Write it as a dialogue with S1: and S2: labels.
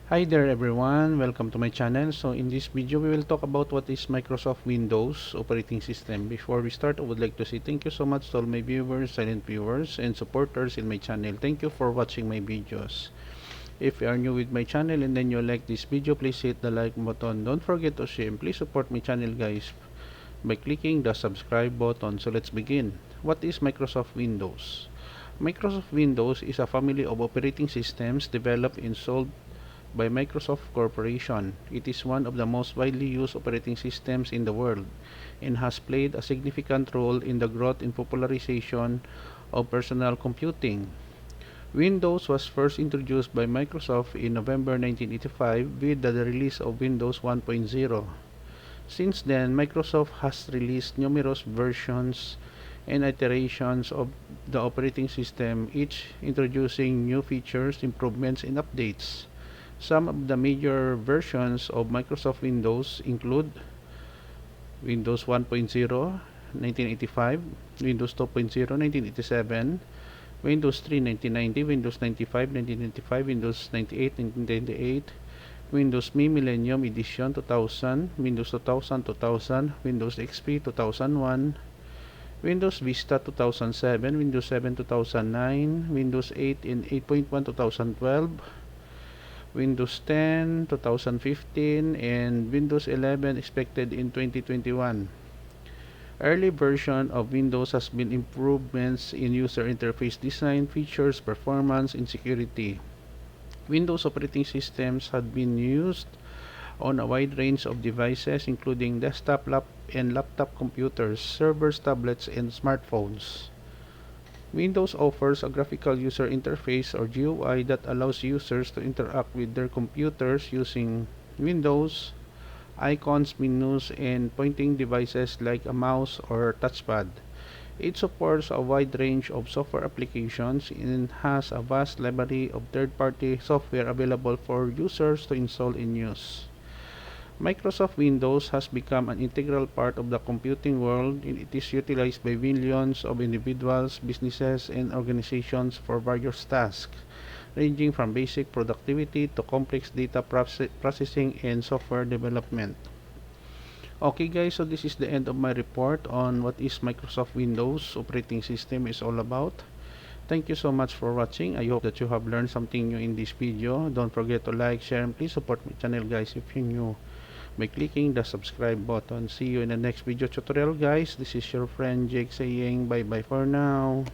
S1: Hi there everyone, welcome to my channel. So in this video we will talk about what is Microsoft Windows operating system. Before we start, I would like to say thank you so much to all my viewers, silent viewers, and supporters in my channel. Thank you for watching my videos. If you are new with my channel and then you like this video, please hit the like button. Don't forget to share and please support my channel guys by clicking the subscribe button. So let's begin. What is Microsoft Windows? Microsoft Windows is a family of operating systems developed and sold by Microsoft Corporation. It is one of the most widely used operating systems in the world and has played a significant role in the growth and popularization of personal computing. Windows was first introduced by Microsoft in November 1985 with the release of Windows 1.0. Since then, Microsoft has released numerous versions and iterations of the operating system, each introducing new features, improvements, and updates. Some of the major versions of Microsoft Windows include Windows 1.0 1985, Windows 2.0 1987, Windows 3 1990, Windows 95 1995, Windows 98 1998, Windows Me Millennium Edition 2000, Windows 2000 2000, Windows XP 2001, Windows Vista 2007, Windows 7 2009, Windows 8 and 8.1 2012, Windows 10 2015, and Windows 11 expected in 2021. Early version of Windows has been improvements in user interface design, features, performance, and security. Windows operating systems had been used on a wide range of devices including desktop and laptop computers, servers, tablets, and smartphones. Windows offers a graphical user interface or GUI that allows users to interact with their computers using windows, icons, menus, and pointing devices like a mouse or touchpad. It supports a wide range of software applications and has a vast library of third-party software available for users to install and use. Microsoft Windows has become an integral part of the computing world, and it is utilized by millions of individuals, businesses, and organizations for various tasks, ranging from basic productivity to complex data processing and software development. Okay guys, so this is the end of my report on what is Microsoft Windows operating system is all about. Thank you so much for watching. I hope that you have learned something new in this video. Don't forget to like, share, and please support my channel guys if you're new by clicking the subscribe button. See you in the next video tutorial guys. This is your friend Jake saying bye bye for now.